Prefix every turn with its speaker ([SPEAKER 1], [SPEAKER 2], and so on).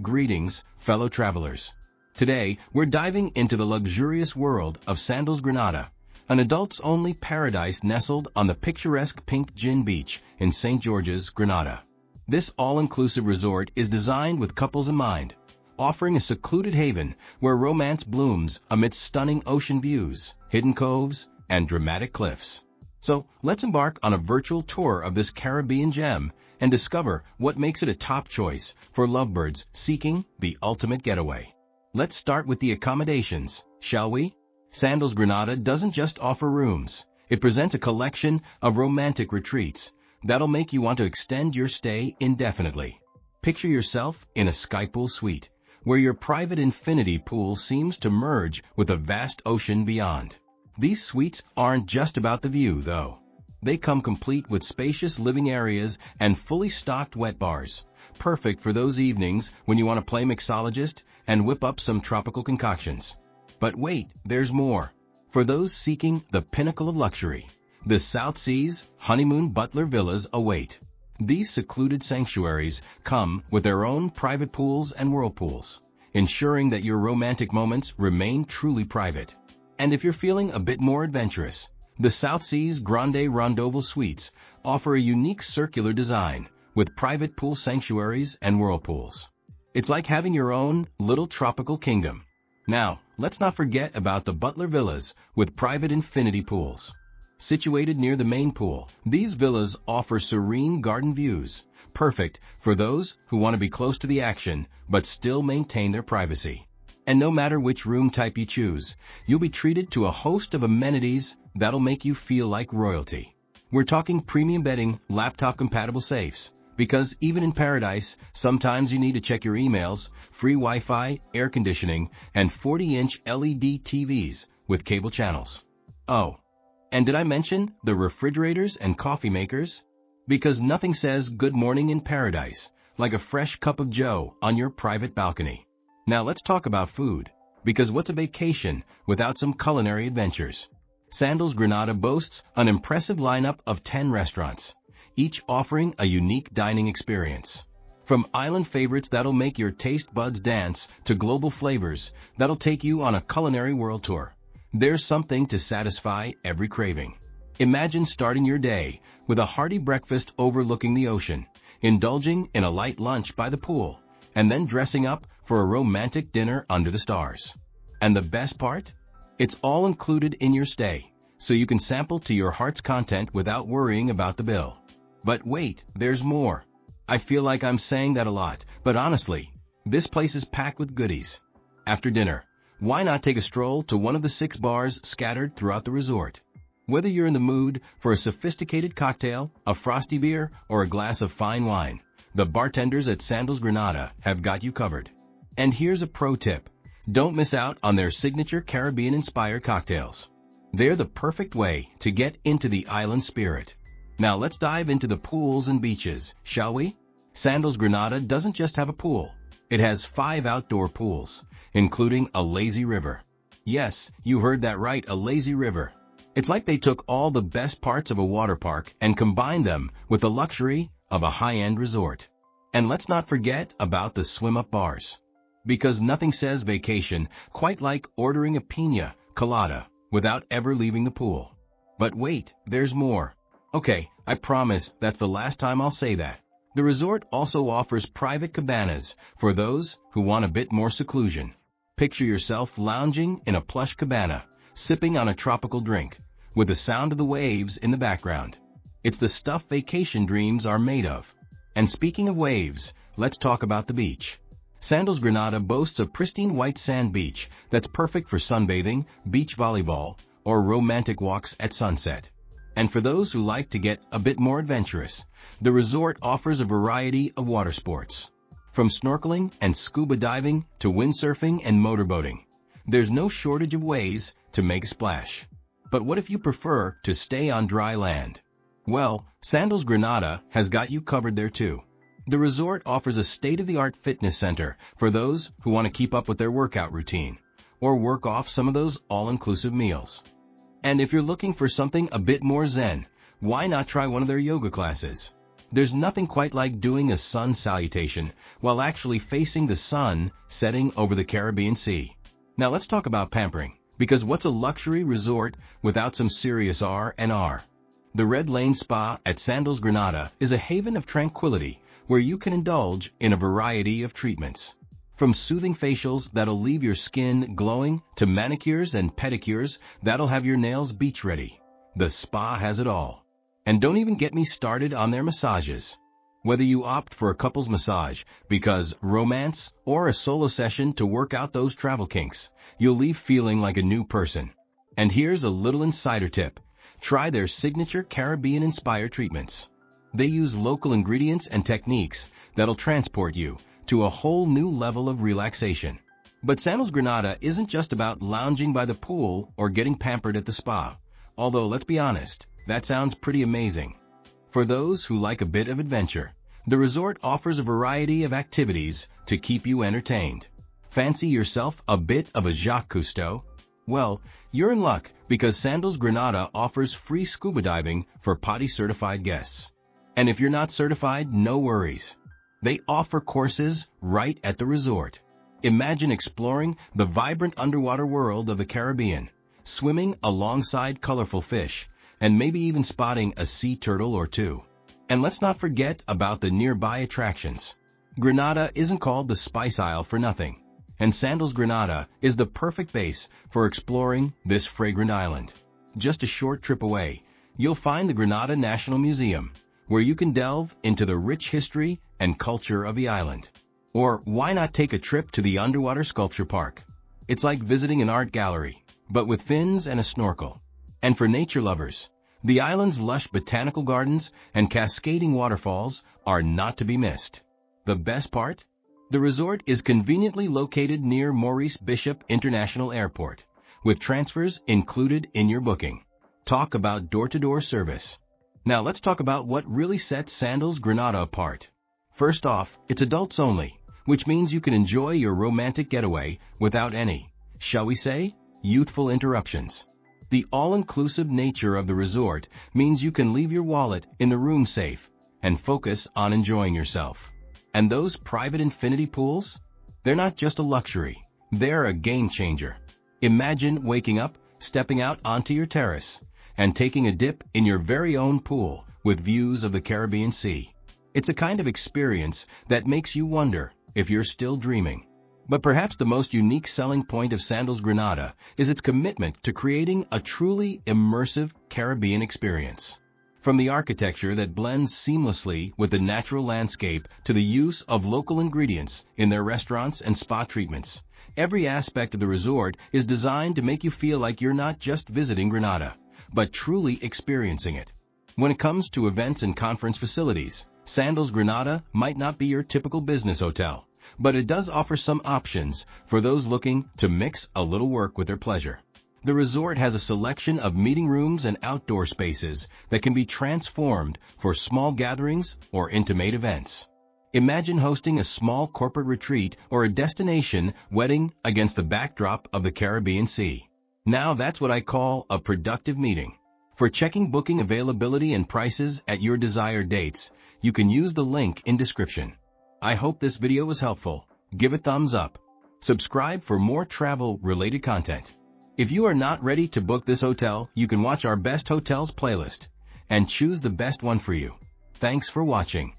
[SPEAKER 1] Greetings, fellow travelers. Today, we're diving into the luxurious world of Sandals Grenada, an adults-only paradise nestled on the picturesque Pink Gin Beach in St. George's, Grenada. This all-inclusive resort is designed with couples in mind, offering a secluded haven where romance blooms amidst stunning ocean views, hidden coves, and dramatic cliffs. So, let's embark on a virtual tour of this Caribbean gem and discover what makes it a top choice for lovebirds seeking the ultimate getaway. Let's start with the accommodations, shall we? Sandals Grenada doesn't just offer rooms. It presents a collection of romantic retreats that'll make you want to extend your stay indefinitely. Picture yourself in a sky pool suite, where your private infinity pool seems to merge with a vast ocean beyond. These suites aren't just about the view, though. They come complete with spacious living areas and fully stocked wet bars, perfect for those evenings when you want to play mixologist and whip up some tropical concoctions. But wait, there's more. For those seeking the pinnacle of luxury, the South Seas honeymoon butler villas await. These secluded sanctuaries come with their own private pools and whirlpools, ensuring that your romantic moments remain truly private. And if you're feeling a bit more adventurous, the South Seas Grande Rondoval Suites offer a unique circular design with private pool sanctuaries and whirlpools. It's like having your own little tropical kingdom. Now, let's not forget about the Butler Villas with private infinity pools. Situated near the main pool, these villas offer serene garden views, perfect for those who want to be close to the action but still maintain their privacy. And no matter which room type you choose, you'll be treated to a host of amenities that'll make you feel like royalty. We're talking premium bedding, laptop-compatible safes, because even in paradise, sometimes you need to check your emails, free Wi-Fi, air conditioning, and 40-inch LED TVs with cable channels. Oh, and did I mention the refrigerators and coffee makers? Because nothing says good morning in paradise like a fresh cup of joe on your private balcony. Now let's talk about food, because what's a vacation without some culinary adventures? Sandals Grenada boasts an impressive lineup of 10 restaurants, each offering a unique dining experience. From island favorites that'll make your taste buds dance to global flavors that'll take you on a culinary world tour, there's something to satisfy every craving. Imagine starting your day with a hearty breakfast overlooking the ocean, indulging in a light lunch by the pool, and then dressing up for a romantic dinner under the stars. And the best part? It's all included in your stay, so you can sample to your heart's content without worrying about the bill. But wait, there's more. I feel like I'm saying that a lot, but honestly, this place is packed with goodies. After dinner, why not take a stroll to one of the 6 bars scattered throughout the resort? Whether you're in the mood for a sophisticated cocktail, a frosty beer, or a glass of fine wine, the bartenders at Sandals Grenada have got you covered. And here's a pro tip. Don't miss out on their signature Caribbean-inspired cocktails. They're the perfect way to get into the island spirit. Now let's dive into the pools and beaches, shall we? Sandals Grenada doesn't just have a pool. It has 5 outdoor pools, including a lazy river. Yes, you heard that right, a lazy river. It's like they took all the best parts of a water park and combined them with the luxury of a high-end resort. And let's not forget about the swim-up bars, because nothing says vacation quite like ordering a piña colada without ever leaving the pool. But wait, there's more. Okay, I promise that's the last time I'll say that. The resort also offers private cabanas for those who want a bit more seclusion. Picture yourself lounging in a plush cabana, sipping on a tropical drink, with the sound of the waves in the background. It's the stuff vacation dreams are made of. And speaking of waves, let's talk about the beach. Sandals Grenada boasts a pristine white sand beach that's perfect for sunbathing, beach volleyball, or romantic walks at sunset. And for those who like to get a bit more adventurous, the resort offers a variety of water sports. From snorkeling and scuba diving to windsurfing and motorboating, there's no shortage of ways to make a splash. But what if you prefer to stay on dry land? Well, Sandals Grenada has got you covered there too. The resort offers a state-of-the-art fitness center for those who want to keep up with their workout routine, or work off some of those all-inclusive meals. And if you're looking for something a bit more zen, why not try one of their yoga classes? There's nothing quite like doing a sun salutation while actually facing the sun setting over the Caribbean Sea. Now let's talk about pampering, because what's a luxury resort without some serious R&R? The Red Lane Spa at Sandals Grenada is a haven of tranquility where you can indulge in a variety of treatments. From soothing facials that'll leave your skin glowing to manicures and pedicures that'll have your nails beach ready, the spa has it all. And don't even get me started on their massages. Whether you opt for a couple's massage because romance or a solo session to work out those travel kinks, you'll leave feeling like a new person. And here's a little insider tip. Try their signature Caribbean-inspired treatments. They use local ingredients and techniques that'll transport you to a whole new level of relaxation. But Sandals Grenada isn't just about lounging by the pool or getting pampered at the spa. Although, let's be honest, that sounds pretty amazing. For those who like a bit of adventure, the resort offers a variety of activities to keep you entertained. Fancy yourself a bit of a Jacques Cousteau? Well, you're in luck because Sandals Grenada offers free scuba diving for POTI-certified guests. And if you're not certified, no worries. They offer courses right at the resort. Imagine exploring the vibrant underwater world of the Caribbean, swimming alongside colorful fish, and maybe even spotting a sea turtle or two. And let's not forget about the nearby attractions. Grenada isn't called the Spice Isle for nothing, and Sandals Grenada is the perfect base for exploring this fragrant island. Just a short trip away, you'll find the Grenada National Museum, where you can delve into the rich history and culture of the island. Or why not take a trip to the underwater sculpture park? It's like visiting an art gallery, but with fins and a snorkel. And for nature lovers, the island's lush botanical gardens and cascading waterfalls are not to be missed. The best part? The resort is conveniently located near Maurice Bishop International Airport, with transfers included in your booking. Talk about door-to-door service. Now let's talk about what really sets Sandals Grenada apart. First off, it's adults only, which means you can enjoy your romantic getaway without any, shall we say, youthful interruptions. The all-inclusive nature of the resort means you can leave your wallet in the room safe and focus on enjoying yourself. And those private infinity pools? They're not just a luxury, they're a game changer. Imagine waking up, stepping out onto your terrace, and taking a dip in your very own pool with views of the Caribbean Sea. It's a kind of experience that makes you wonder if you're still dreaming. But perhaps the most unique selling point of Sandals Grenada is its commitment to creating a truly immersive Caribbean experience. From the architecture that blends seamlessly with the natural landscape to the use of local ingredients in their restaurants and spa treatments, every aspect of the resort is designed to make you feel like you're not just visiting Grenada, but truly experiencing it. When it comes to events and conference facilities, Sandals Grenada might not be your typical business hotel, but it does offer some options for those looking to mix a little work with their pleasure. The resort has a selection of meeting rooms and outdoor spaces that can be transformed for small gatherings or intimate events. Imagine hosting a small corporate retreat or a destination wedding against the backdrop of the Caribbean Sea. Now that's what I call a productive meeting. For checking booking availability and prices at your desired dates, you can use the link in description. I hope this video was helpful. Give a thumbs up. Subscribe for more travel-related content. If you are not ready to book this hotel, you can watch our Best Hotels playlist and choose the best one for you. Thanks for watching.